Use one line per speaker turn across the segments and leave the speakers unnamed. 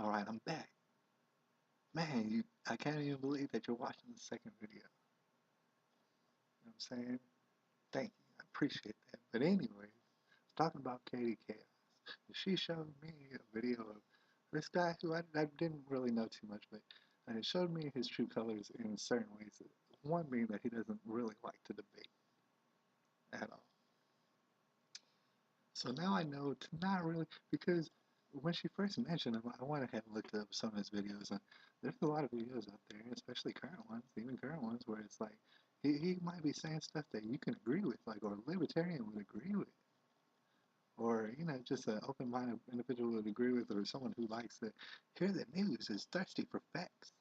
Alright, I'm back. Man, I can't even believe that you're watching the second video. You know what I'm saying? Thank you. I appreciate that. But anyway, talking about Katy Khaos. She showed me a video of this guy who I didn't really know too much, but it showed me his true colors in certain ways. One being that he doesn't really like to debate at all. So now I know to not really, because when she first mentioned him, I went ahead and looked up some of his videos, and there's a lot of videos out there, especially current ones, even current ones, where it's like he might be saying stuff that you can agree with, like, or a libertarian would agree with, or just an open-minded individual would agree with, or someone who likes to hear the news is thirsty for facts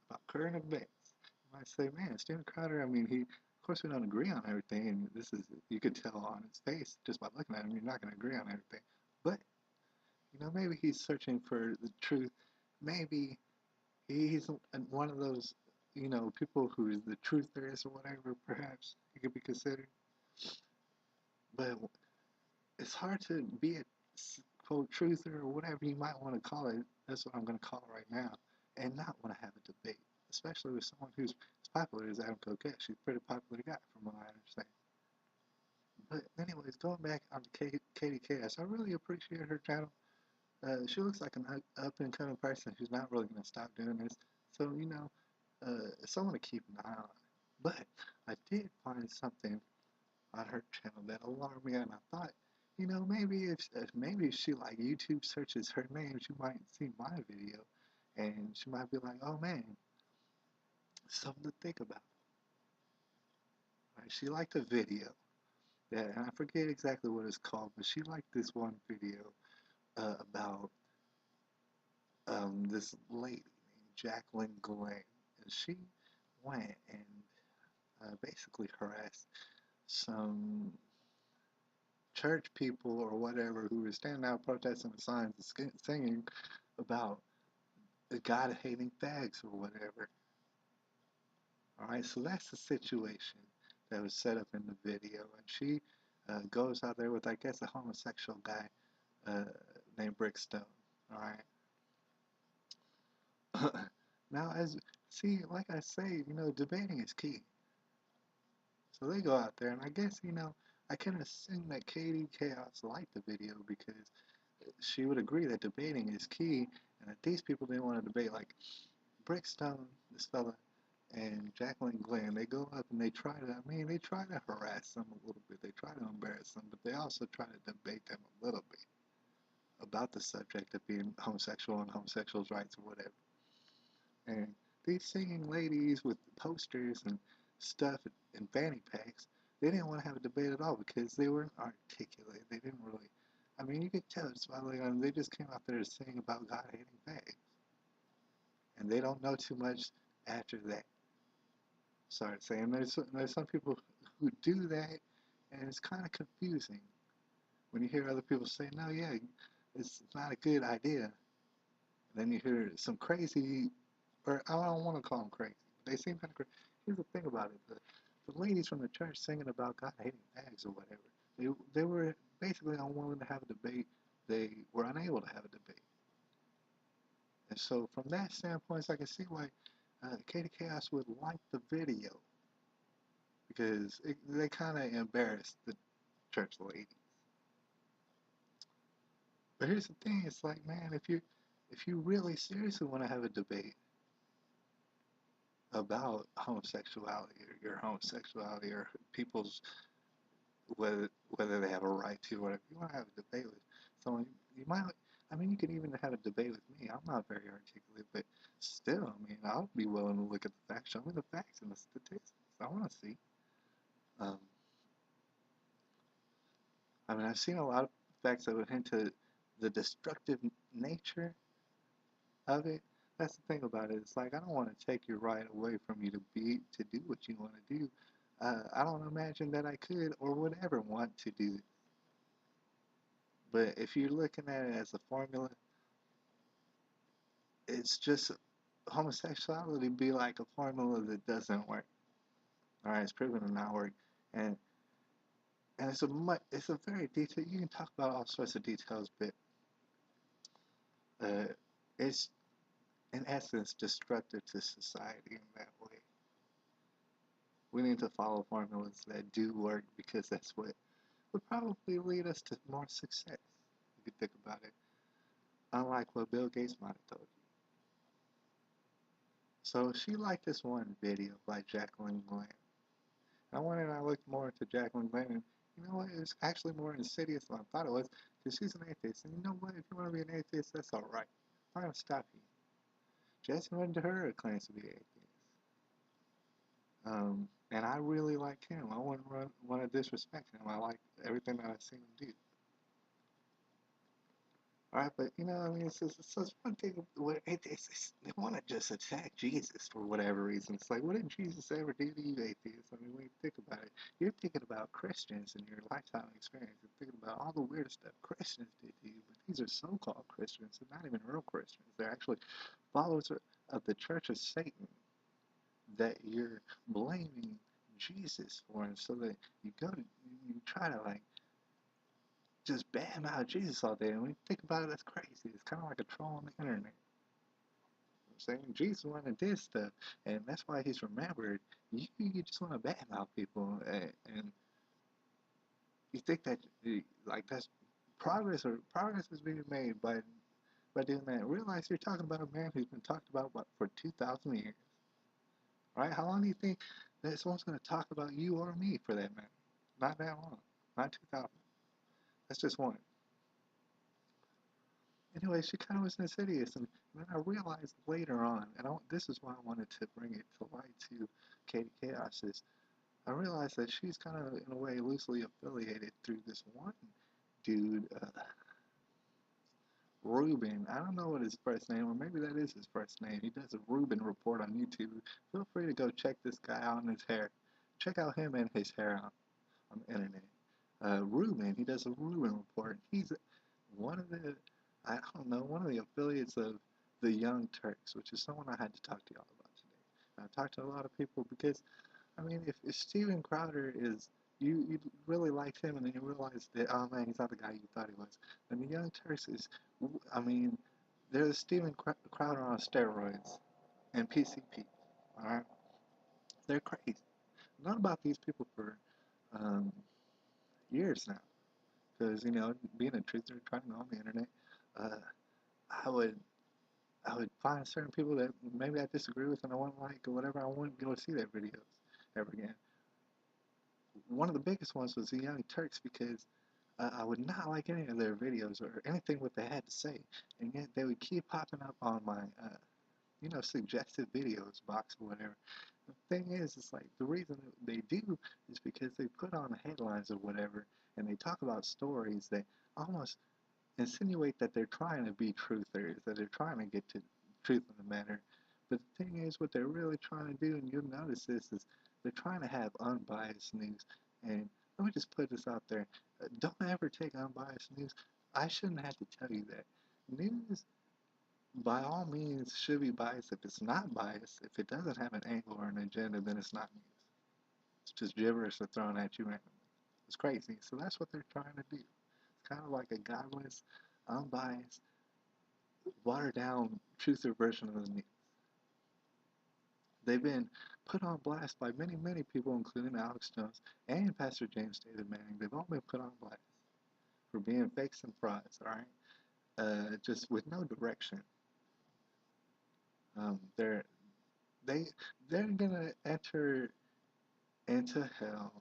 about current events. You might say, man, Steven Crowder, I mean, of course, we don't agree on everything, and you could tell on his face just by looking at him, you're not going to agree on everything. But, maybe he's searching for the truth. Maybe he's one of those, people who is the truthers or whatever, perhaps he could be considered. But it's hard to be a quote truther or whatever you might want to call it. That's what I'm going to call it right now, and not want to have a debate, especially with someone who's as popular as Adam Kokesh. She's a pretty popular guy, from what I understand. But anyways, going back on Katy Chaos, I really appreciate her channel. She looks like an up and coming person who's not really going to stop doing this. So, someone to keep an eye on. But I did find something on her channel that alarmed me, and I thought, maybe if she like YouTube searches her name, she might see my video, and she might be like, oh man, something to think about. Right? She liked a video that, and I forget exactly what it's called, but she liked this one video about this lady named JaclynGlenn, and she went and basically harassed some church people or whatever who were standing out protesting with signs and singing about the God hating fags or whatever. Alright, so that's the situation that was set up in the video, and she goes out there with, I guess, a homosexual guy named Brickstone. Alright. Now, like I say, debating is key. So they go out there, and I guess, I can assume that Katy Khaos liked the video because she would agree that debating is key, and that these people didn't want to debate. Like Brickstone, this fella, and JaclynGlenn, they go up and they try to harass them a little bit. They try to embarrass them, but they also try to debate them a little bit about the subject of being homosexual and homosexuals' rights or whatever. And these singing ladies with posters and stuff and fanny packs, they didn't want to have a debate at all because they weren't articulate. They didn't really, I mean, you could tell just by they just came out there to sing about God hating fags. And they don't know too much after that. Sorry to say. And there's some people who do that, and it's kind of confusing when you hear other people say, no, yeah, it's not a good idea. And then you hear some crazy, or I don't want to call them crazy. They seem kind of crazy. Here's the thing about it. The ladies from the church singing about God hating fags or whatever, they were basically unwilling to have a debate. They were unable to have a debate. And so from that standpoint, I can see why Katy Khaos would like the video because they kind of embarrassed the church ladies. But here's the thing: it's like, man, if you really seriously want to have a debate about homosexuality or your homosexuality or people's whether they have a right to or whatever, you want to have a debate with someone, you might. I mean, you can even have a debate with me. I'm not very articulate, but still, I mean, I'll be willing to look at the facts. Show me the facts and the statistics. I want to see. Um, I mean, I've seen a lot of facts that would hint to the destructive nature of it. That's the thing about it. It's like I don't want to take your right away from you to do what you want to do. I don't imagine that I could or would ever want to do it. But if you're looking at it as a formula, it's just homosexuality be like a formula that doesn't work. All right, it's proven to not work, and it's a very detailed. You can talk about all sorts of details, but uh, it's in essence destructive to society in that way. We need to follow formulas that do work because that's what would probably lead us to more success, if you think about it. Unlike what Bill Gates might have told you. So she liked this one video by JaclynGlenn. I went and I looked more into JaclynGlenn, and you know what? It's actually more insidious than I thought it was, because she's an atheist. And you know what? If you want to be an atheist, that's all right. I'm not going to stop you. Jesse Ventura claims to be atheist. And I really like him. I wouldn't want to disrespect him. I like everything that I've seen him do. All right, but you know, I mean, it's one thing where they want to just attack Jesus for whatever reason. It's like, what did Jesus ever do to you, atheists? I mean, when you think about it, you're thinking about Christians and your lifetime experience. You're thinking about all the weird stuff Christians did to you, but these are so-called Christians. They're not even real Christians. They're actually followers of the Church of Satan that you're blaming Jesus for, and so that you try to like just bam out Jesus all day. And when you think about it, that's crazy. It's kind of like a troll on the internet. I'm saying Jesus went and did stuff, and that's why he's remembered. You just want to bam out people, and you think that like that's progress is being made by doing that. Realize you're talking about a man who's been talked about for 2,000 years, right? How long do you think that someone's going to talk about you or me for that matter? Not that long, not 2,000. That's just one. Anyway, she kind of was insidious, and then I realized later on, and this is why I wanted to bring it to light to Katy Khaos, is I realized that she's kind of, in a way, loosely affiliated through this one dude, Rubin. I don't know what his first name, or maybe that is his first name. He does a Rubin report on YouTube. Feel free to go check this guy out and his hair. Check out him and his hair on the internet. Rubin, he does a Rubin report. He's one of the, I don't know, one of the affiliates of the Young Turks, which is someone I had to talk to y'all about today. I've talked to a lot of people because, I mean, if Steven Crowder is, you really liked him and then you realize that, oh man, he's not the guy you thought he was. And the Young Turks is, I mean, there's Steven Crowder on steroids and PCP, alright? They're crazy. I've known about these people for um, years now. Because, you know, being a truther, trying to know on the internet, uh, I would I would find certain people that maybe I disagree with and I wouldn't like or whatever. I wouldn't go see their videos ever again. One of the biggest ones was the Young Turks because I would not like any of their videos or anything what they had to say, and yet they would keep popping up on my you know, suggested videos box or whatever. The thing is, it's like the reason they do is because they put on the headlines or whatever, and they talk about stories that almost insinuate that they're trying to be truthers, that they're trying to get to truth in the matter. But the thing is, what they're really trying to do, and you'll notice this, is they're trying to have unbiased news. And let me just put this out there. Don't ever take unbiased news. I shouldn't have to tell you that. News, by all means, should be biased. If it's not biased, if it doesn't have an angle or an agenda, then it's not news. It's just gibberish they're thrown at you randomly. It's crazy. So that's what they're trying to do. It's kind of like a godless, unbiased, watered down, truther version of the news. They've been put on blast by many, many people, including Alex Jones and Pastor James David Manning. They've all been put on blast for being fakes and frauds, all right? Just with no direction. They're they they're gonna enter into hell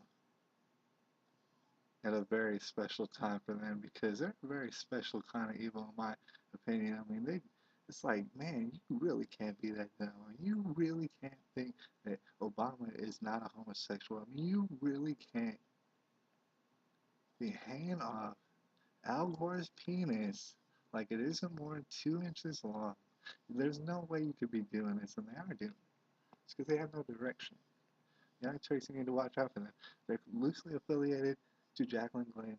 at a very special time for them because they're a very special kind of evil, in my opinion. I mean, it's like, man, you really can't be that dumb. You really can't think that Obama is not a homosexual. I mean, you really can't be hanging off Al Gore's penis like it isn't more than 2 inches long. There's no way you could be doing this, and they are doing it. It's because they have no direction. Young Turks, you need to watch out for them. They're loosely affiliated to JaclynGlenn.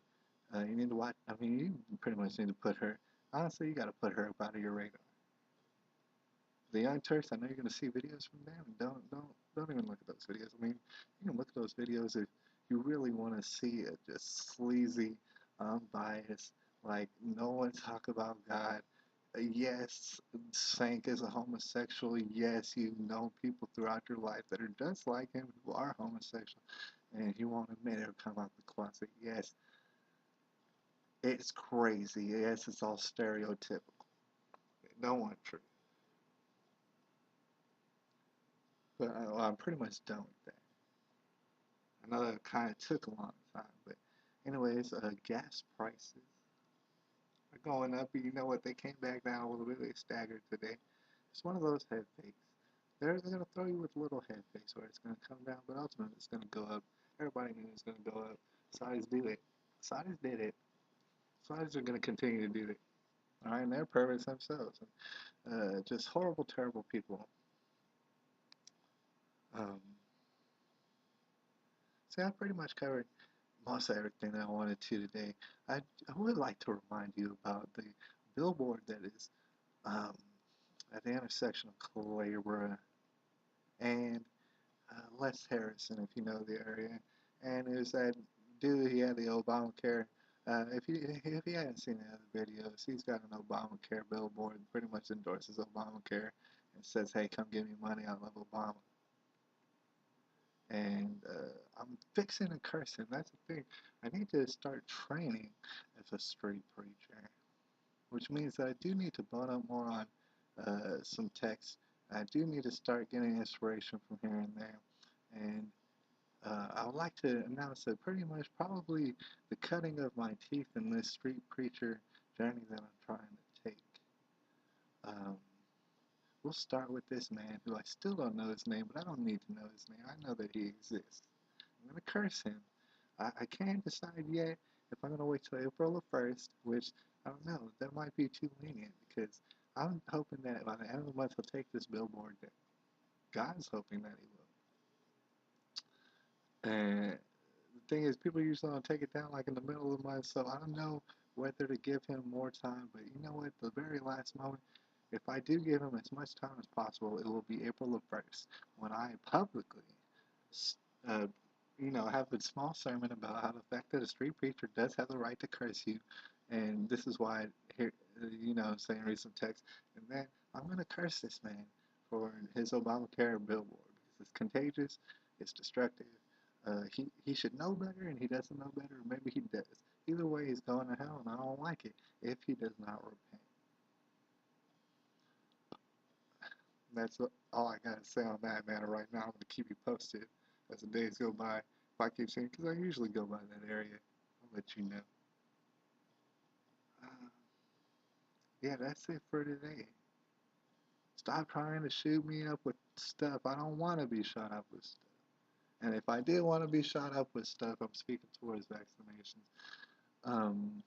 You need to watch. I mean, you pretty much need to put her. Honestly, you got to put her up out of your radar. The Young Turks, I know you're going to see videos from them. Don't even look at those videos. I mean, you can look at those videos if you really want to see a just sleazy, unbiased, like no one talk about God. Yes, Cenk is a homosexual. Yes, you know people throughout your life that are just like him who are homosexual, and he won't admit it or come out the closet. Yes, it's crazy. Yes, it's all stereotypical. No one true. But I'm pretty much done with that. I know that kind of took a long time, but anyways, gas prices are going up. You know what? They came back down a little bit. They staggered today. It's one of those head fakes. They're going to throw you with a little head fakes where it's going to come down, but ultimately it's going to go up. Everybody knew it's going to go up. Saudis do it. Saudis did it. Saudis are going to continue to do it. All right, and they're perverts themselves. Just horrible, terrible people. Um, See, I pretty much covered most of everything that I wanted to today. I would like to remind you about the billboard that is um, at the intersection of Calabria and Les Harrison, if you know the area. And it was that dude, he had the Obamacare. If you hadn't seen the other videos, he's got an Obamacare billboard, pretty much endorses Obamacare and says, "Hey, come give me money. I love Obama." And I'm fixing and cursing. That's the thing. I need to start training as a street preacher, which means that I do need to bone up more on some text. I do need to start getting inspiration from here and there. And I would like to announce that pretty much probably the cutting of my teeth in this street preacher journey that I'm trying to take. Um, we'll start with this man who I still don't know his name, but I don't need to know his name. I know that he exists. I'm going to curse him. I can't decide yet if I'm going to wait till April the 1st, which I don't know. That might be too lenient because I'm hoping that by the end of the month he'll take this billboard down. God's hoping that he will. And the thing is, people usually don't take it down like in the middle of the month, so I don't know whether to give him more time. But you know what? The very last moment, if I do give him as much time as possible, it will be April the 1st when I publicly uh, have a small sermon about how the fact that a street preacher does have the right to curse you, and this is why here, saying read some text, and then I'm gonna curse this man for his Obamacare billboard because it's contagious, it's destructive. He should know better, and he doesn't know better, or maybe he does. Either way, he's going to hell, and I don't like it if he does not repent. That's all I gotta say on that matter right now. I'm gonna keep you posted as the days go by. If I keep seeing, because I usually go by that area, I'll let you know. Uh, yeah, that's it for today. Stop trying to shoot me up with stuff. I don't want to be shot up with stuff. And if I did want to be shot up with stuff, I'm speaking towards vaccinations. Um,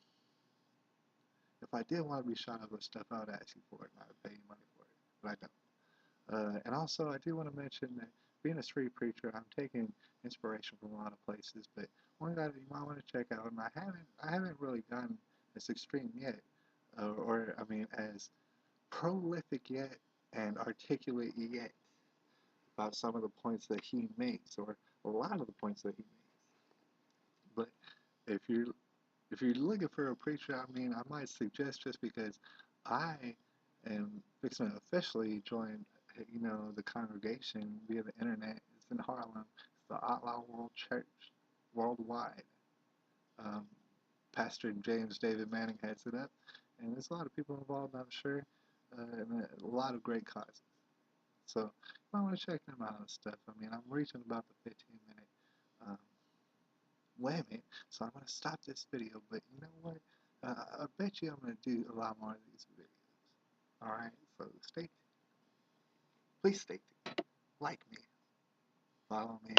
if I did want to be shot up with stuff, I would ask you for it, and I would pay you money for it. But I don't. And also, I do want to mention that being a street preacher, I'm taking inspiration from a lot of places. But one guy that you might want to check out, and I haven't really gotten as extreme yet, or I mean, as prolific yet and articulate yet about some of the points that he makes, or a lot of the points that he makes. But if you're if you're looking for a preacher, I mean, I might suggest just because I am fixing to officially join, the congregation via the internet. It's in Harlem. It's the Outlaw World Church worldwide. Um, Pastor James David Manning heads it up, and there's a lot of people involved, I'm sure, and a lot of great causes. So you might want to check them out and stuff. I mean, I'm reaching about the 15-minute um, limit, so I'm going to stop this video. But you know what? I bet you I'm going to do a lot more of these videos. Alright, so please stay tuned. Like me, follow me,